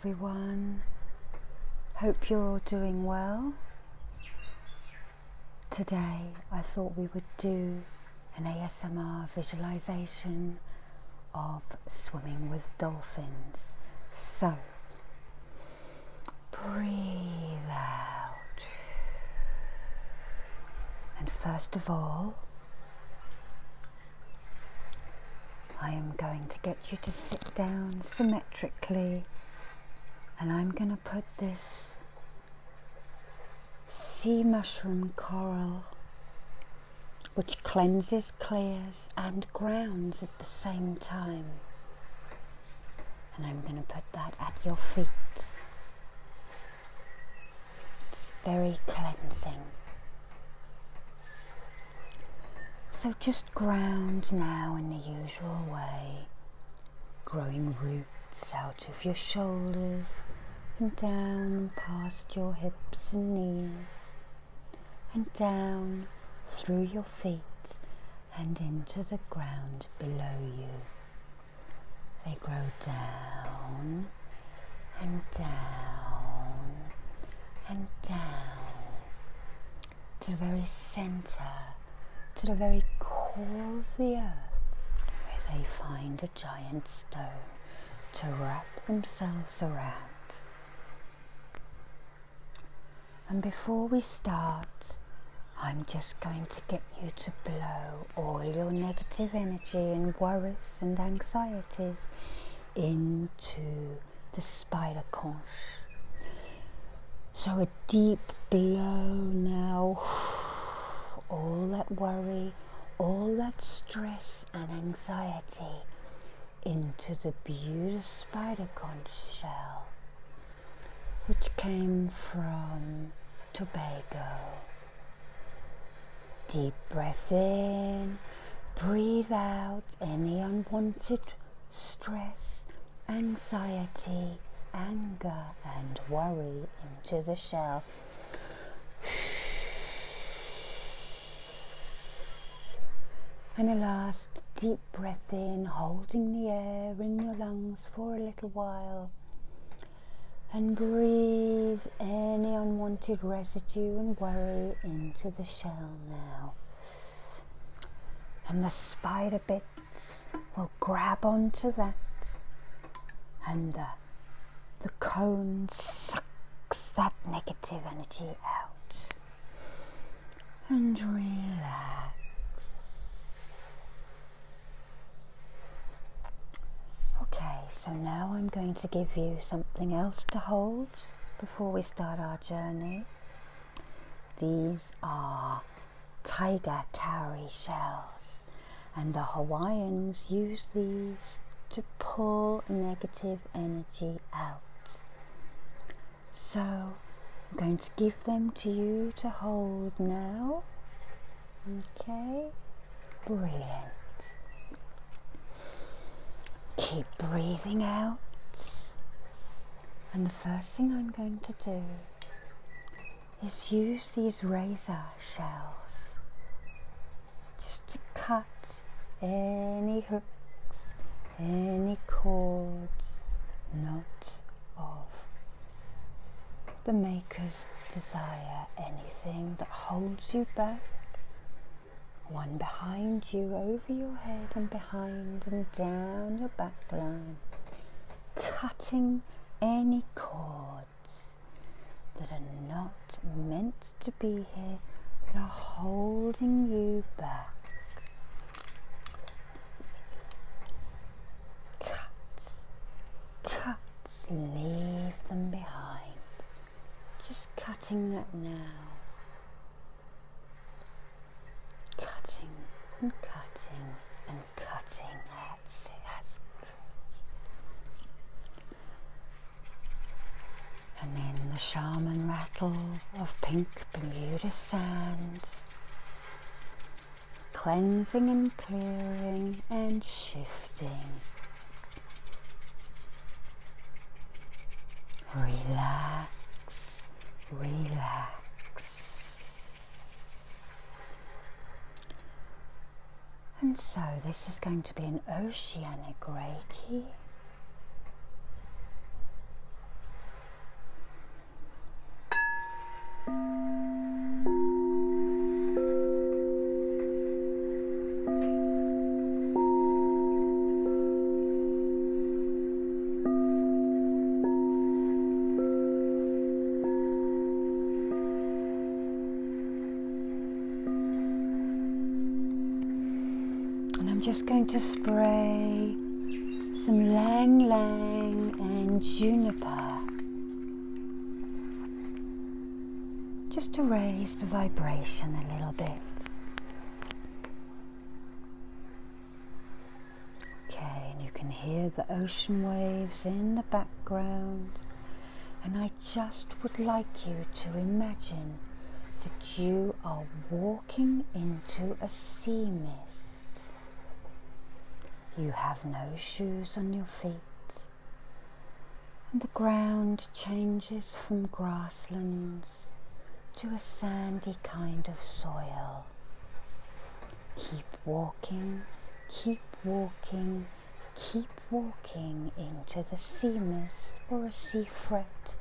everyone. Hope you're all doing well. Today I thought we would do an ASMR visualization of swimming with dolphins. So, breathe out. And first of all, I am going to get you to sit down symmetrically, and I'm going to put this sea mushroom coral, which cleanses, clears and grounds at the same time, and I'm going to put that at your feet. It's very cleansing. So just ground now in the usual way, growing roots out of your shoulders and down past your hips and knees, and down through your feet and into the ground below you. They grow down and down and down to the very center, to the very core of the earth, where they find a giant stone to wrap themselves around. And before we start, I'm just going to get you to blow all your negative energy and worries and anxieties into the spider conch. So a deep blow now. All that worry, all that stress and anxiety into the beautiful spider conch shell, which came from Tobago. Deep breath in, breathe out any unwanted stress, anxiety, anger and worry into the shell. And a last deep breath in, holding the air in your lungs for a little while. And breathe any unwanted residue and worry into the shell now. And the spider bits will grab onto that, and the cone sucks that negative energy out. And relax. Okay, so now I'm going to give you something else to hold before we start our journey. These are tiger cowrie shells, and the Hawaiians use these to pull negative energy out. So I'm going to give them to you to hold now. Okay, brilliant. Keep breathing out, and the first thing I'm going to do is use these razor shells just to cut any hooks, any cords not of the maker's desire, anything that holds you back. One behind you, over your head and behind and down your back line, cutting any cords that are not meant to be here, that are holding you back. Cut, leave them behind. Just cutting that now. Cutting and cutting and cutting. That's it, that's good. And then the shaman rattle of pink Bermuda sand, cleansing and clearing and shifting. Relax, relax. And so this is going to be an Oceanic Reiki. And I'm just going to spray some lang lang and juniper, just to raise the vibration a little bit. Okay, and you can hear the ocean waves in the background, and I just would like you to imagine that you are walking into a sea mist. You have no shoes on your feet, and the ground changes from grasslands to a sandy kind of soil. Keep walking, keep walking, keep walking into the sea mist, or a sea fret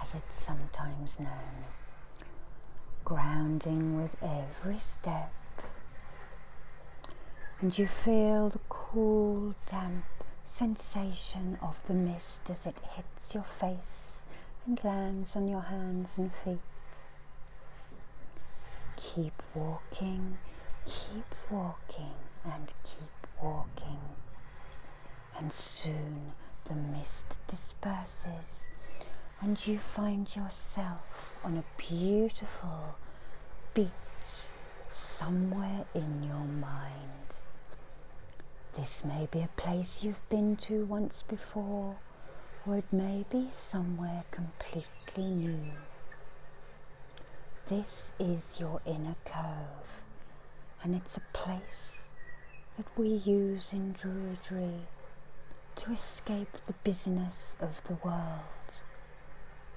as it's sometimes known, grounding with every step. And you feel the cool, damp sensation of the mist as it hits your face and lands on your hands and feet. Keep walking, and keep walking. And soon the mist disperses and you find yourself on a beautiful beach somewhere in your mind. This may be a place you've been to once before, or it may be somewhere completely new. This is your inner cove, and it's a place that we use in Druidry to escape the busyness of the world.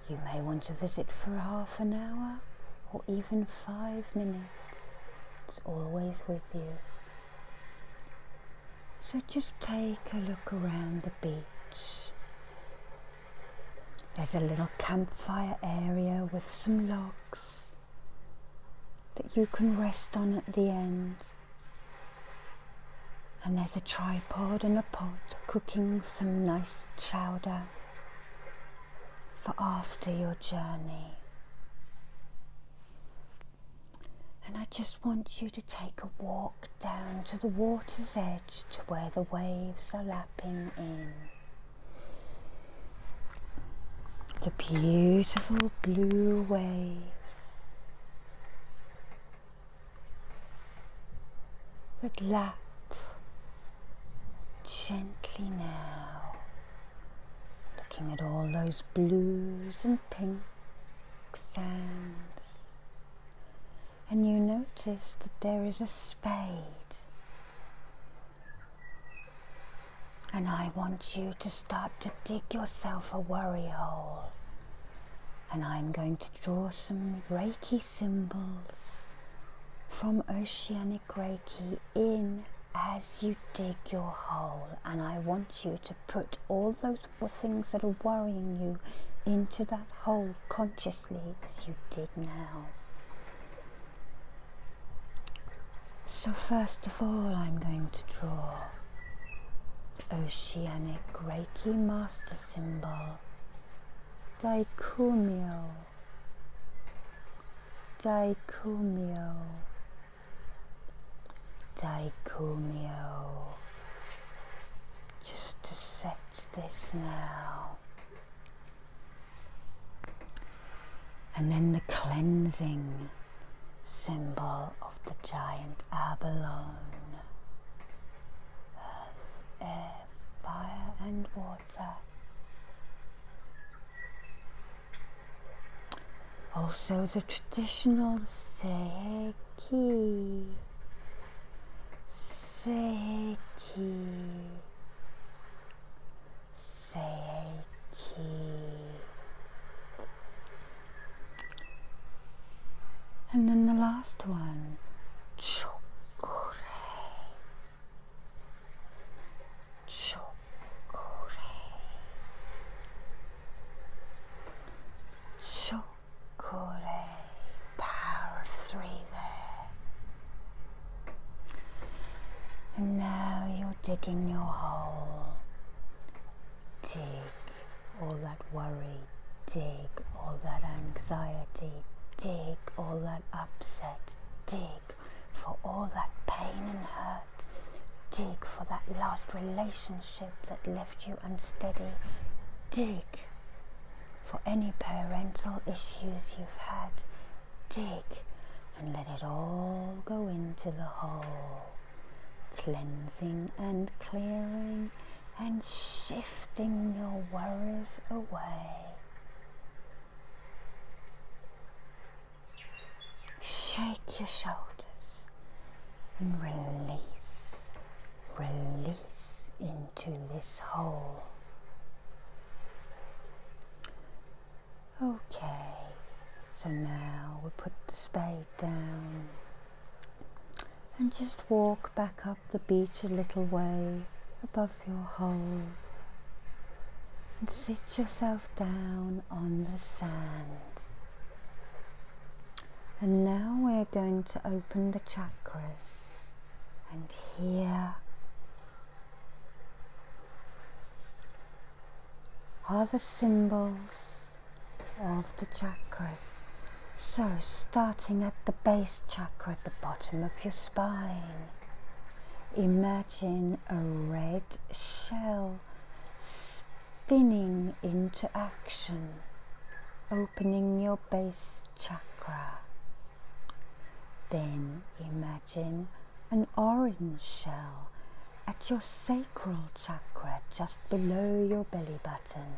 You may want to visit for half an hour or even 5 minutes. It's always with you. So just take a look around the beach. There's a little campfire area with some logs that you can rest on at the end. And there's a tripod and a pot cooking some nice chowder for after your journey. And I just want you to take a walk down to the water's edge to where the waves are lapping in. The beautiful blue waves that lap gently now, looking at all those blues and pink sands. And you notice that there is a spade. And I want you to start to dig yourself a worry hole. And I'm going to draw some Reiki symbols from Oceanic Reiki in as you dig your hole. And I want you to put all those things that are worrying you into that hole consciously as you dig now. So first of all, I'm going to draw the Oceanic Reiki Master Symbol, Daikumyo, Daikumyo, Daikumyo. Just to set this now. And then the cleansing symbol of the giant abalone. Earth, air, fire and water. Also the traditional Seiki. Seiki. Seiki. And then the last one, Chakra. Chakra. Chakra. hole. Dig all that worry, dig all that anxiety, dig all that upset, dig for all that pain and hurt, dig for that last relationship that left you unsteady, dig for any parental issues you've had, dig and let it all go into the hole, cleansing and clearing and shifting your worries away. Shake your shoulders and release into this hole. Okay, so now we'll put the spade down and just walk back up the beach a little way above your hole and sit yourself down on the sand. And now we're going to open the chakras, and here are the symbols of the chakras. So starting at the base chakra at the bottom of your spine, imagine a red shell spinning into action, opening your base chakra. Then imagine an orange shell at your sacral chakra just below your belly button.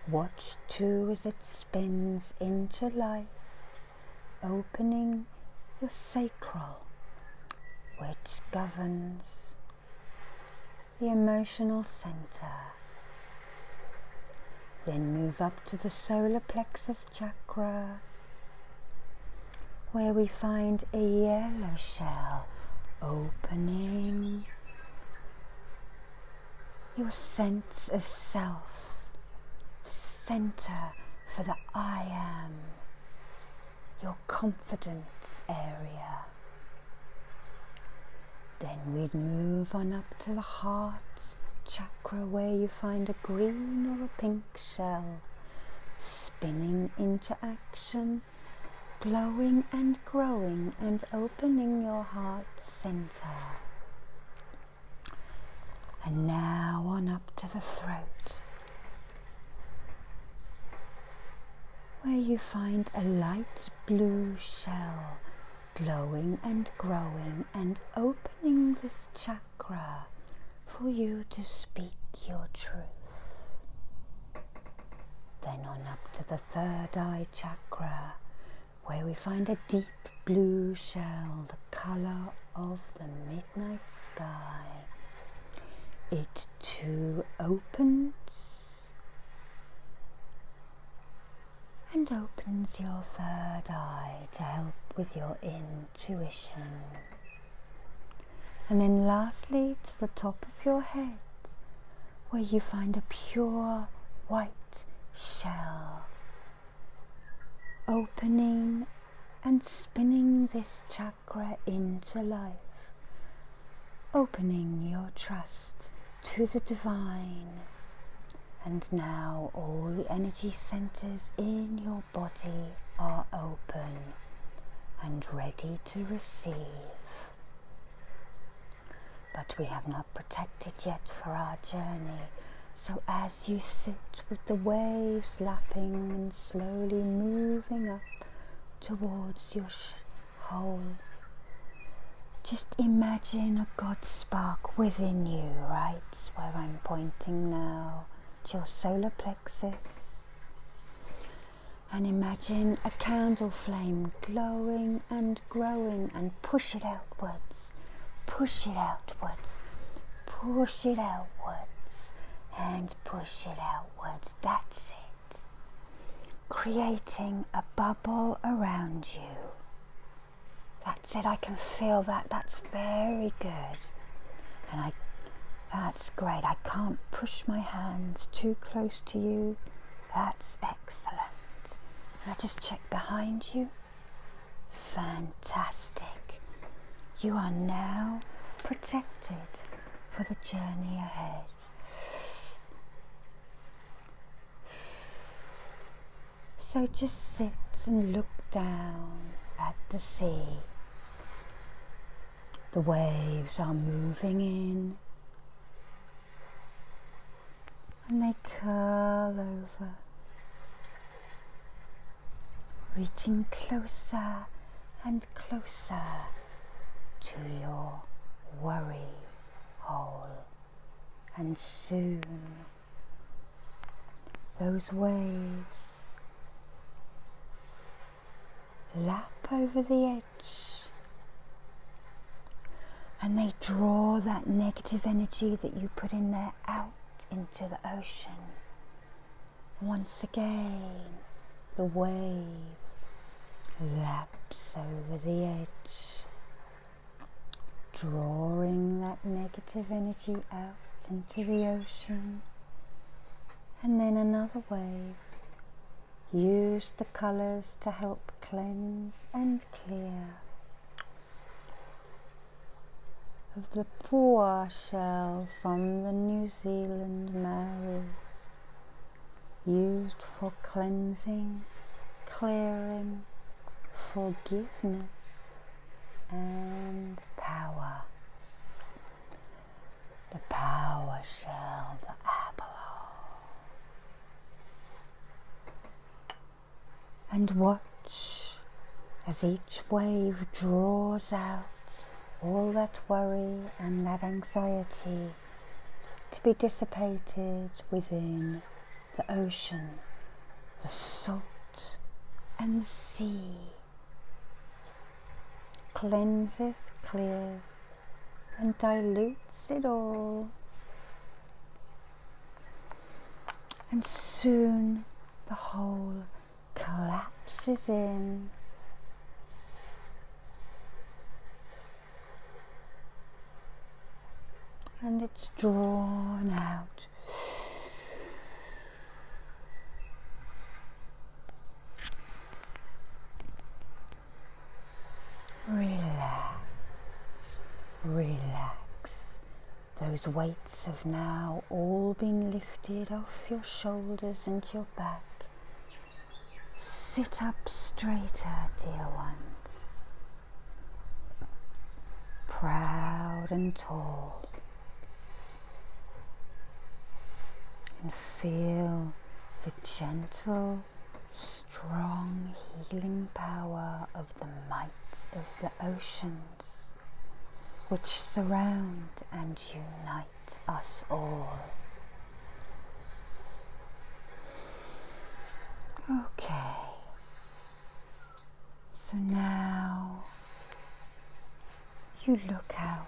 Watch too as it spins into life, opening your sacral, which governs the emotional center. Then move up to the solar plexus chakra, where we find a yellow shell opening your sense of self, the center for the I am, your confidence area. Then we'd move on up to the heart chakra, where you find a green or a pink shell spinning into action, glowing and growing and opening your heart center. And now on up to the throat, where you find a light blue shell glowing and growing and opening this chakra for you to speak your truth. Then on up to the third eye chakra, where we find a deep blue shell, the color of the midnight sky. It too opens and opens your third eye to help with your intuition. And then lastly to the top of your head, where you find a pure white shell, opening and spinning this chakra into life, opening your trust to the divine. And now all the energy centers in your body are open and ready to receive. But we have not protected yet for our journey. So as you sit with the waves lapping and slowly moving up towards your hole, just imagine a God spark within you, right where I'm pointing now, to your solar plexus. And imagine a candle flame glowing and growing, and push it outwards, push it outwards, push it outwards, and push it outwards. That's it. Creating a bubble around you. That's it. I can feel that. That's very good. And that's great. I can't push my hands too close to you. That's excellent. I'll just check behind you. Fantastic. You are now protected for the journey ahead. So just sit and look down at the sea. The waves are moving in and they curl over, reaching closer and closer to your worry hole. And soon those waves lap over the edge and they draw that negative energy that you put in there out into the ocean. Once again, the wave laps over the edge, drawing that negative energy out into the ocean. And then another wave. Use the colours to help cleanse and clear of the pua shell from the New Zealand Maoris, used for cleansing, clearing, forgiveness and power. The power shell, the apple. And watch as each wave draws out all that worry and that anxiety to be dissipated within the ocean, the salt and the sea. Cleanses, clears and dilutes it all. And soon the whole collapses in, and it's drawn out. Relax, relax. Those weights have now all been lifted off your shoulders and your back. Sit up straighter, dear ones, proud and tall, and feel the gentle, strong healing power of the might of the oceans, which surround and unite us all. Okay. So now you look out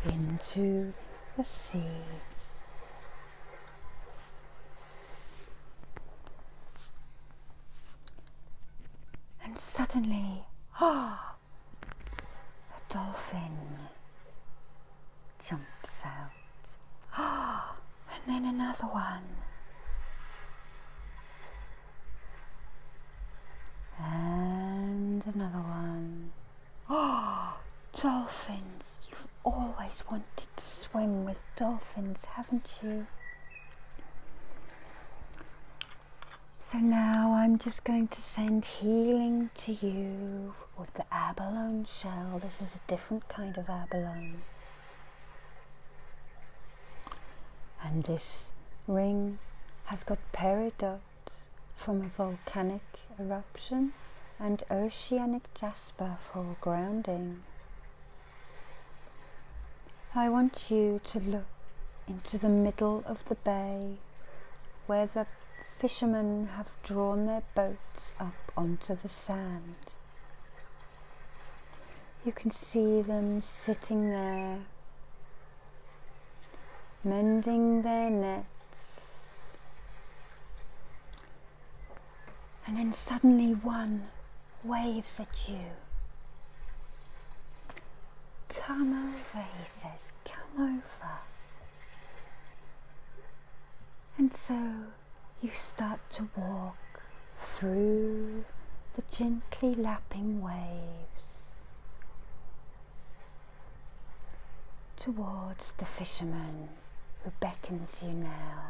into the sea. And suddenly, a dolphin jumps out. And then another one. And another one. Dolphins! You've always wanted to swim with dolphins, haven't you? So now I'm just going to send healing to you with the abalone shell. This is a different kind of abalone. And this ring has got peridot from a volcanic eruption and oceanic jasper for grounding. I want you to look into the middle of the bay where the fishermen have drawn their boats up onto the sand. You can see them sitting there, mending their nets, and then suddenly one waves at you. Come over, he says, come over. And so you start to walk through the gently lapping waves. towards the fisherman who beckons you now.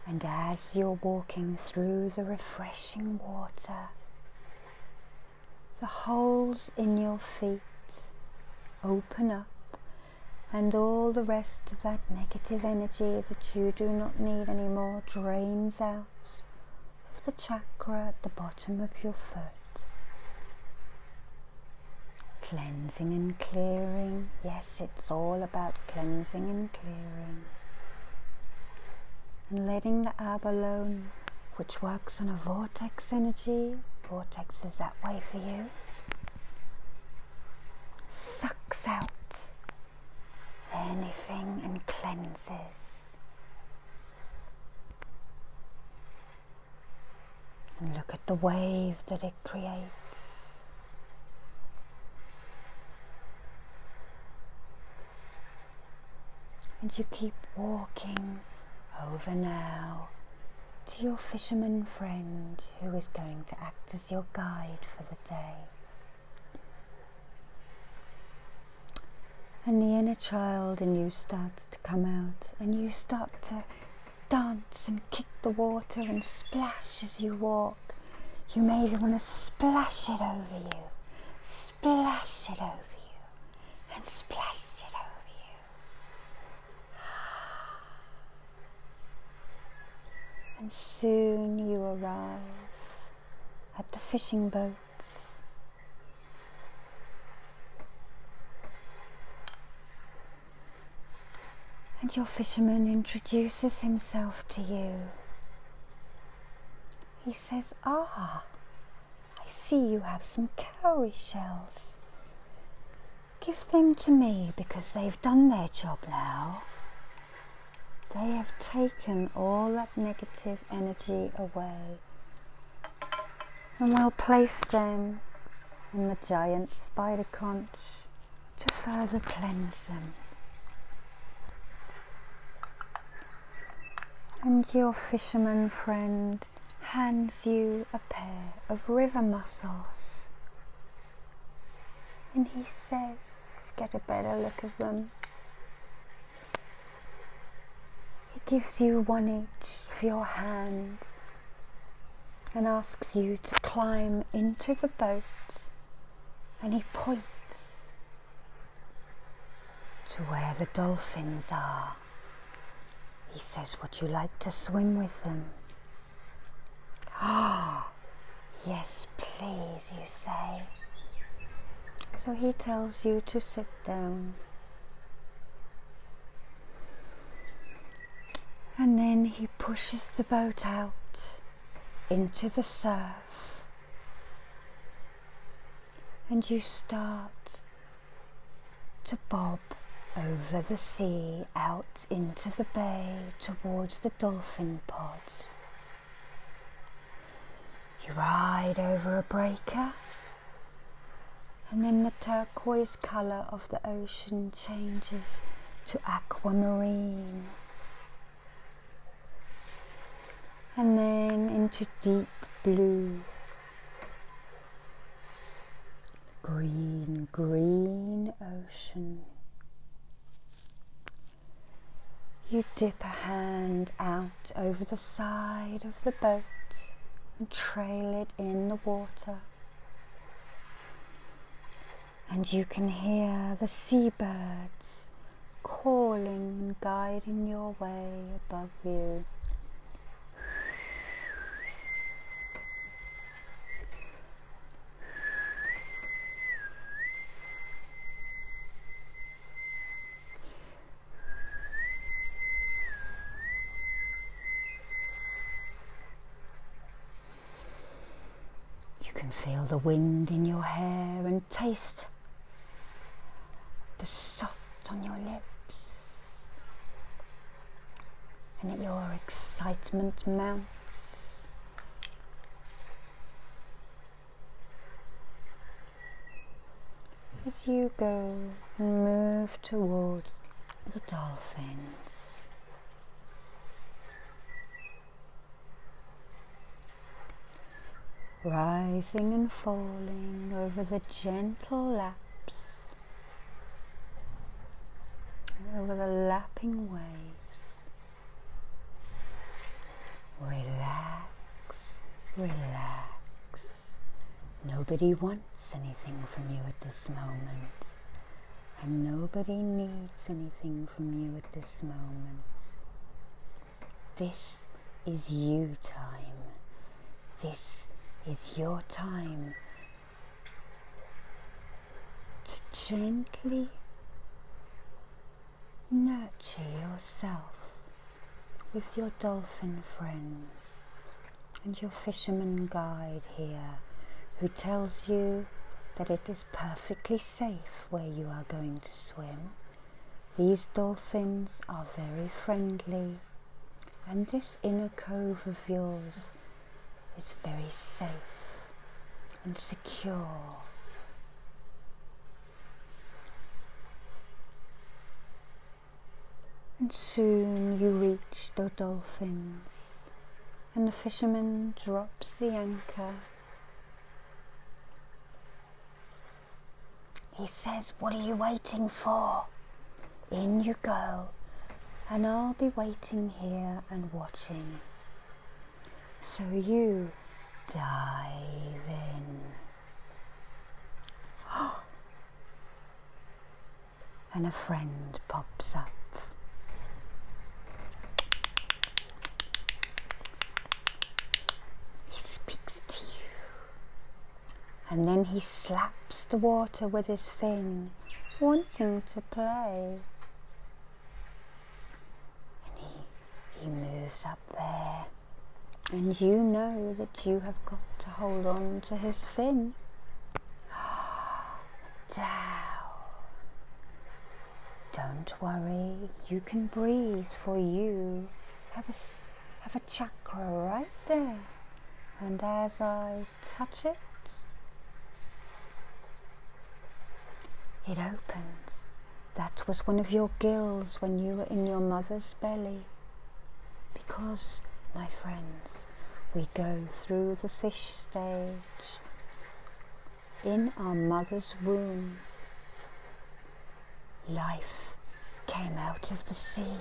And as you're walking through the refreshing water, the holes in your feet open up, and all the rest of that negative energy that you do not need anymore drains out of the chakra at the bottom of your foot. Cleansing and clearing. Yes, it's all about cleansing and clearing. And letting the abalone, which works on a vortex energy, vortex is that way for you, sucks out anything and cleanses. And look at the wave that it creates. And you keep walking over now to your fisherman friend who is going to act as your guide for the day. And the inner child in you starts to come out, and you start to dance and kick the water and splash as you walk. You maybe want to splash it over you, splash it over you, and splash it over you. And soon you arrive at the fishing boats. And your fisherman introduces himself to you. He says, "Ah, I see you have some cowrie shells. Give them to me because they've done their job now. They have taken all that negative energy away. And we'll place them in the giant spider conch to further cleanse them." And your fisherman friend hands you a pair of river mussels. And he says, get a better look of them. He gives you one each for your hand and asks you to climb into the boat, and he points to where the dolphins are. He says, "Would you like to swim with them?" "Ah, yes, please," you say. So he tells you to sit down. And then he pushes the boat out into the surf. And you start to bob over the sea out into the bay towards the dolphin pod. You ride over a breaker, and then the turquoise colour of the ocean changes to aquamarine, and then into deep blue, green, green ocean. You dip a hand out over the side of the boat and trail it in the water. And you can hear the seabirds calling and guiding your way above you. You can feel the wind in your hair and taste the salt on your lips, and your excitement mounts. As you go and move towards the dolphins. Rising and falling over the gentle laps nobody wants anything from you at this moment, and nobody needs anything from you at this moment. This is you time. This is your time to gently nurture yourself with your dolphin friends and your fisherman guide here, who tells you that it is perfectly safe where you are going to swim. These dolphins are very friendly, and this inner cove of yours is very safe and secure. And soon you reach the dolphins, and the fisherman drops the anchor. He says, "What are you waiting for? In you go, and I'll be waiting here and watching." So you dive in. And a friend pops up. He speaks to you, and then he slaps the water with his fin, wanting to play. And he moves up there, and you know that you have got to hold on to his fin. Down. Don't worry, you can breathe, for you have a chakra right there. And as I touch it, it opens. That was one of your gills when you were in your mother's belly. Because, my friends, we go through the fish stage in our mother's womb. Life came out of the sea.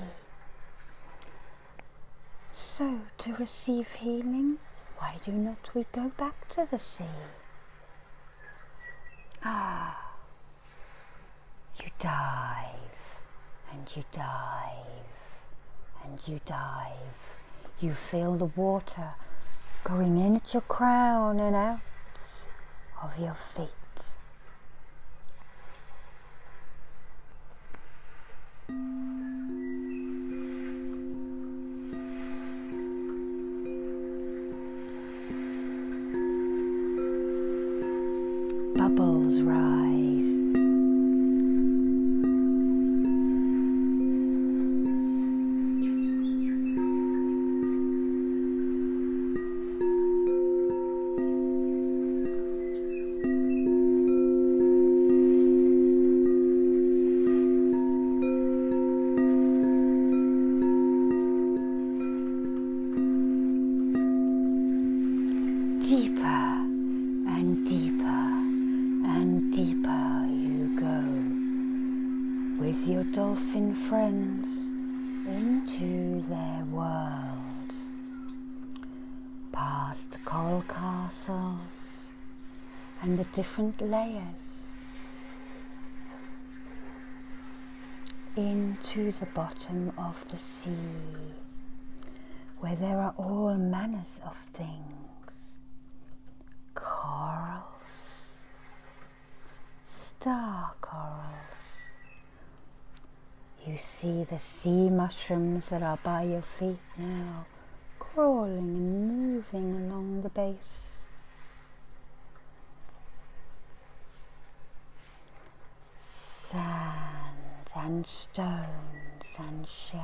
So, to receive healing, why do not we go back to the sea? You dive, and you dive, and you dive. You feel the water going in at your crown and out of your feet. Bubbles rise. Deeper and deeper and deeper you go with your dolphin friends into their world, past the coral castles and the different layers, into the bottom of the sea, where there are all manners of things. Corals, star corals. You see the sea mushrooms that are by your feet now, crawling and moving along the base. Sand and stones and shells.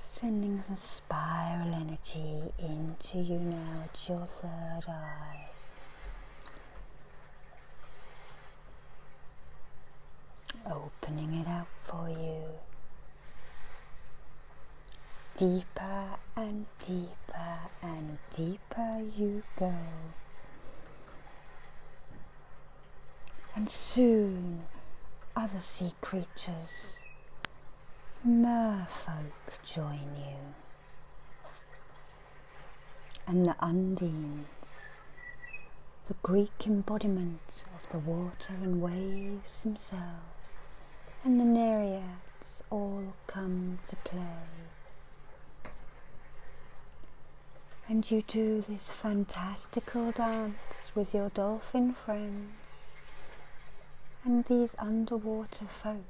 Sending some spiral energy into you now at your third eye. Opening it up for you. Deeper and deeper and deeper you go. And soon other sea creatures, merfolk, join you. and the undines, the Greek embodiment of the water and waves themselves, and the nereids all come to play. And you do this fantastical dance with your dolphin friends and these underwater folk.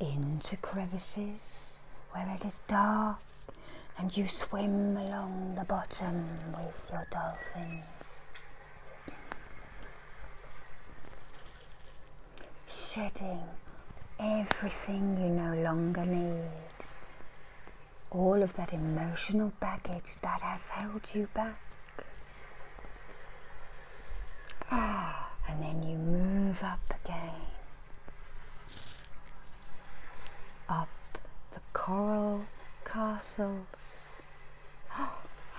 Into crevices where it is dark, and you swim along the bottom with your dolphins, shedding everything you no longer need, all of that emotional baggage that has held you back. And then you move up again, up the coral castles,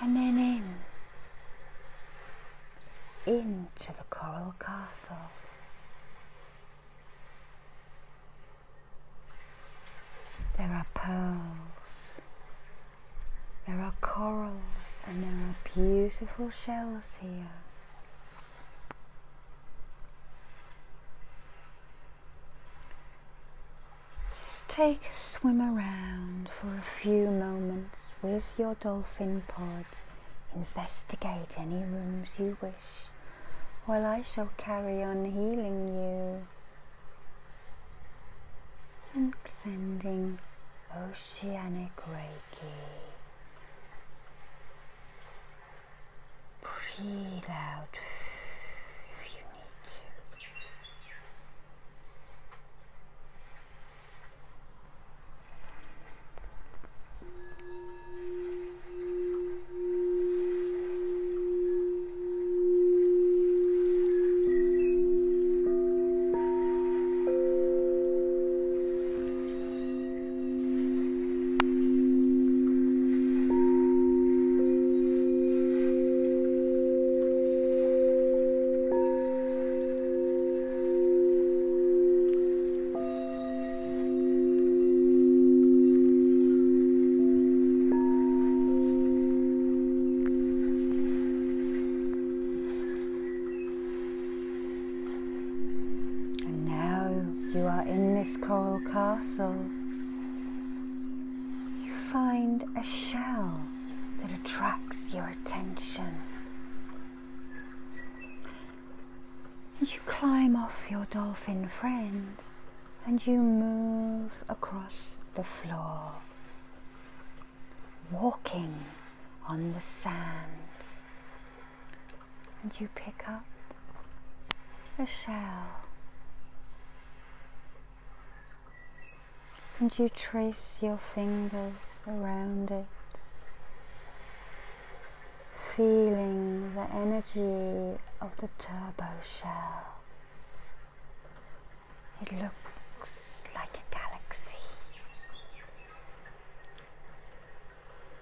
and then into the coral castle. There are pearls, there are corals, and there are beautiful shells here. Just take a swim around for a few moments with your dolphin pod. Investigate any rooms you wish, while I shall carry on healing you and sending Oceanic Reiki. Breathe out if you need to. You are in this coral castle. You find a shell that attracts your attention. And you climb off your dolphin friend and you move across the floor, walking on the sand. And you pick up a shell. And you trace your fingers around it, feeling the energy of the turbo shell. It looks like a galaxy.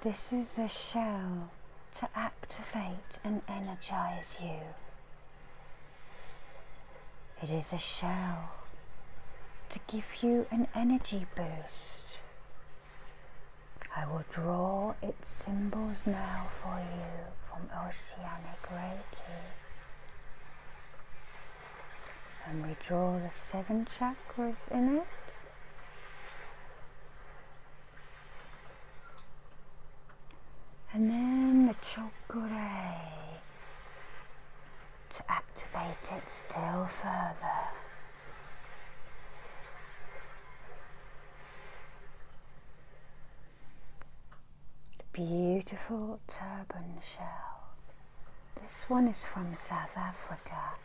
This is a shell to activate and energize you. It is a shell to give you an energy boost. I will draw its symbols now for you from Oceanic Reiki. And we draw the 7 chakras in it. And then the Chakra to activate it still further. Beautiful turban shell. This one is from South Africa,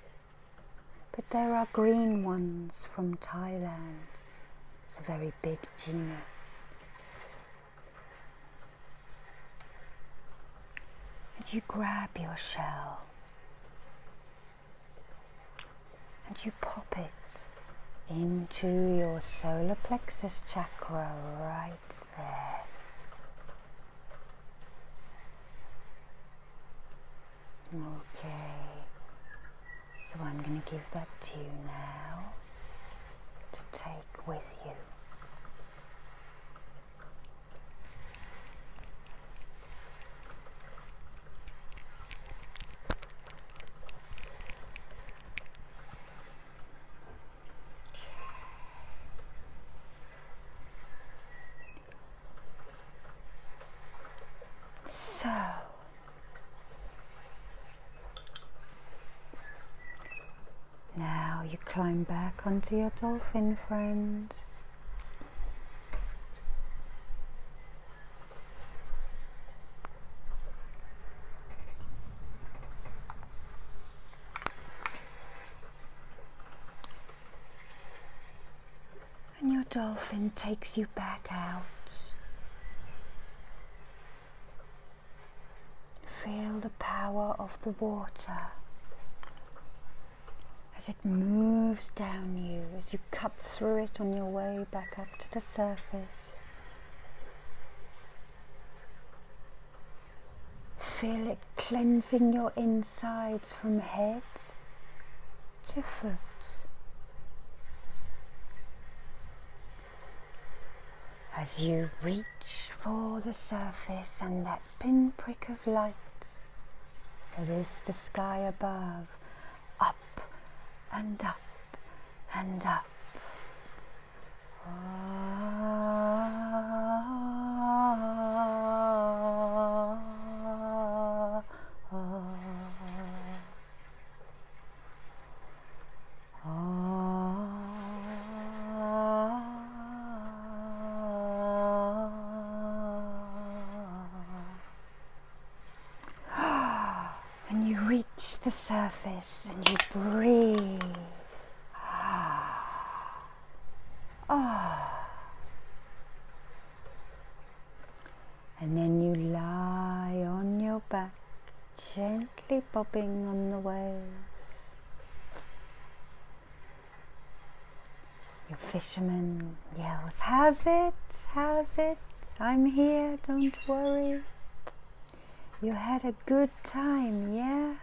but there are green ones from Thailand. It's a very big genus. And you grab your shell and you pop it into your solar plexus chakra right there. Okay, so I'm going to give that to you now to take with you. climb back onto your dolphin friend. And your dolphin takes you back out. Feel the power of the water as it moves down you, as you cut through it on your way back up to the surface. Feel it cleansing your insides from head to foot. As you reach for the surface and that pinprick of light that is the sky above, up and up and up. And you reach the surface and you breathe. And then you lie on your back, gently bobbing on the waves. Your fisherman yells, "How's it? How's it? I'm here, don't worry. You had a good time, yeah?"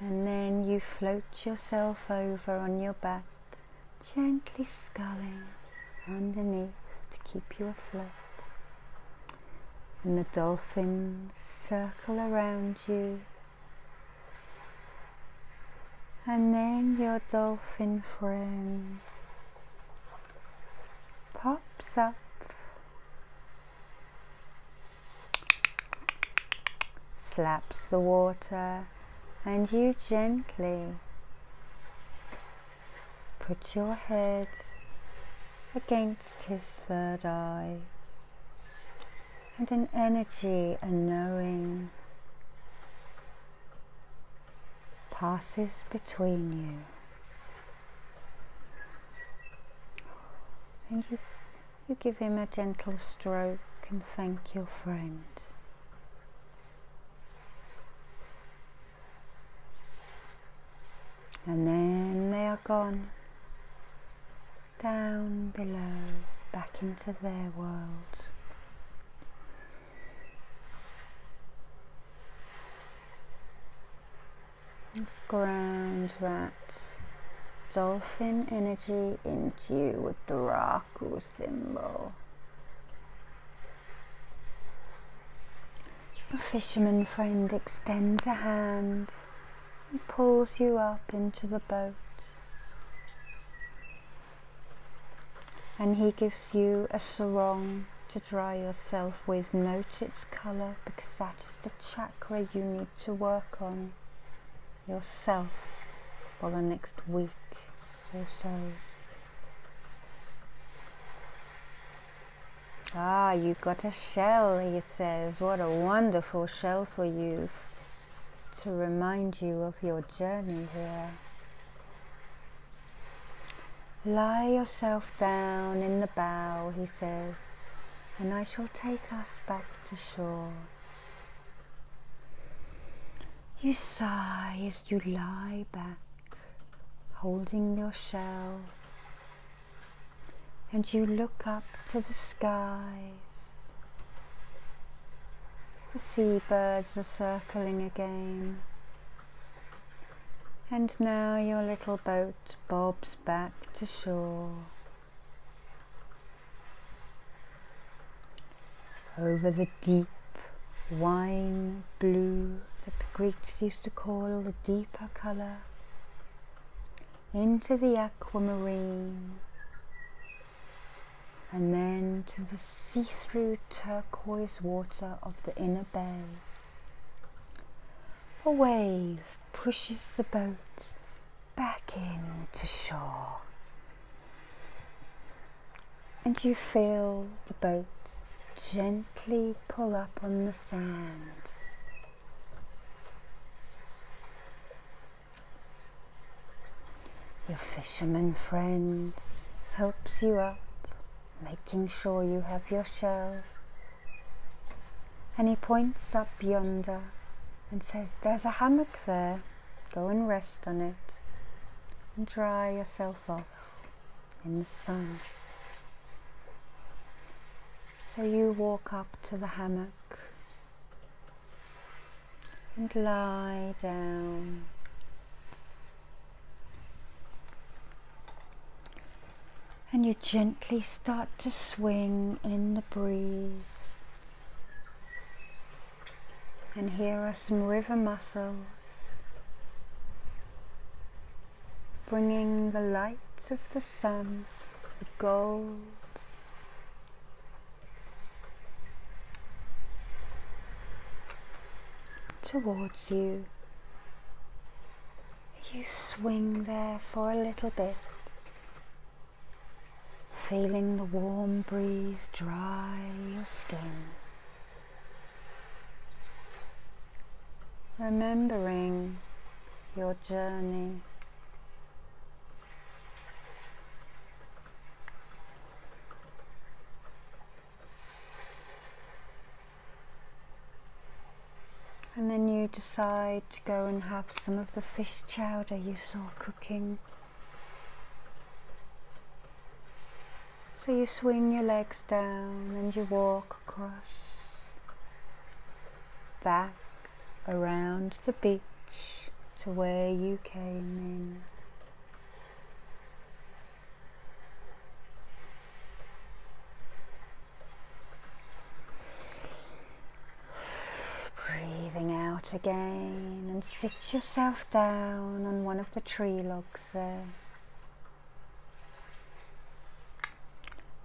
And then you float yourself over on your back, gently sculling underneath to keep you afloat. And the dolphins circle around you. And then your dolphin friend pops up, slaps the water, and you gently put your head against his third eye, and an energy, a knowing, passes between you. And you give him a gentle stroke and thank your friend. And then they are gone, down below, back into their world. Let's ground that dolphin energy into you with the Raku symbol. Your fisherman friend extends a hand and pulls you up into the boat. And he gives you a sarong to dry yourself with. Note its colour, because that is the chakra you need to work on yourself for the next week or so. You got a shell, he says. What a wonderful shell for you, to remind you of your journey here. Lie yourself down in the bow, he says, and I shall take us back to shore. You sigh as you lie back, holding your shell, and you look up to the skies. The seabirds are circling again, and now your little boat bobs back to shore. Over the deep wine blue that the Greeks used to call the deeper colour, into the aquamarine, and then to the see-through turquoise water of the inner bay. A wave pushes the boat back in to shore. And you feel the boat gently pull up on the sand. Your fisherman friend helps you up, making sure you have your shell. And he points up yonder and says, "There's a hammock there. Go and rest on it and dry yourself off in the sun." So you walk up to the hammock and lie down. And you gently start to swing in the breeze. And here are some river mussels, bringing the light of the sun, the gold, towards you. You swing there for a little bit, feeling the warm breeze dry your skin. Remembering your journey. And then you decide to go and have some of the fish chowder you saw cooking. So you swing your legs down and you walk across, back around the beach to where you came in. Breathing out again and sit yourself down on one of the tree logs there.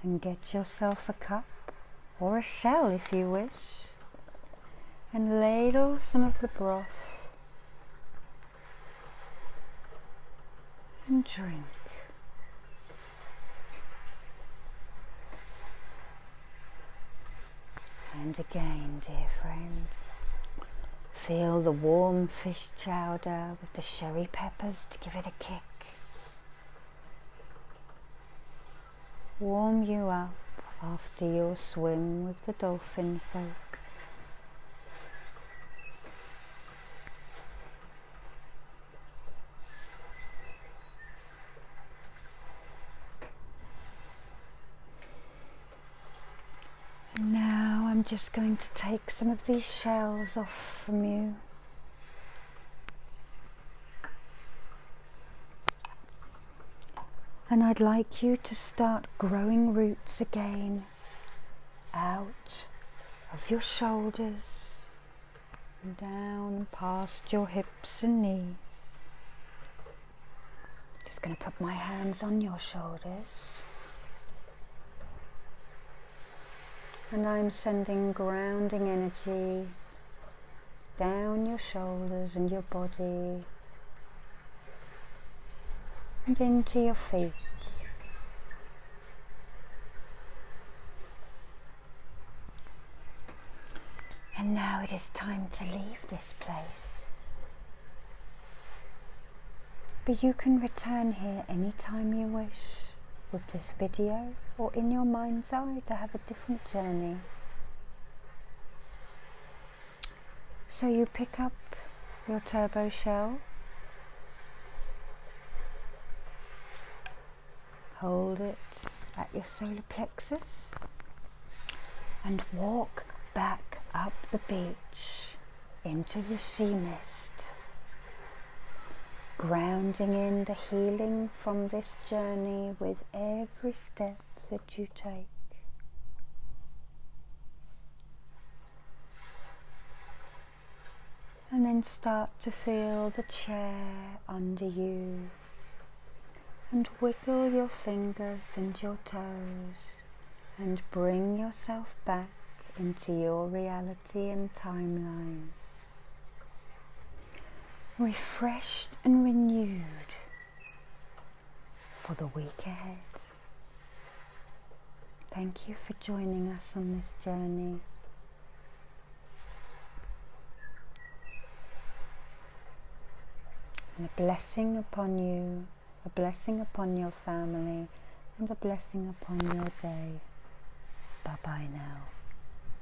And get yourself a cup or a shell if you wish, and ladle some of the broth and drink. And again, dear friend, feel the warm fish chowder with the sherry peppers to give it a kick. Warm you up after your swim with the dolphin folk. And now I'm just going to take some of these shells off from you. And I'd like you to start growing roots again out of your shoulders and down past your hips and knees. Just going to put my hands on your shoulders. And I'm sending grounding energy down your shoulders and your body and into your feet. And now it is time to leave this place. But you can return here anytime you wish with this video or in your mind's eye to have a different journey. So you pick up your turbo shell, hold it at your solar plexus and walk back up the beach into the sea mist, grounding in the healing from this journey with every step that you take. And then start to feel the chair under you and wiggle your fingers and your toes and bring yourself back into your reality and timeline. refreshed and renewed for the week ahead. Thank you for joining us on this journey. And a blessing upon you, a blessing upon your family, and a blessing upon your day. Bye-bye now.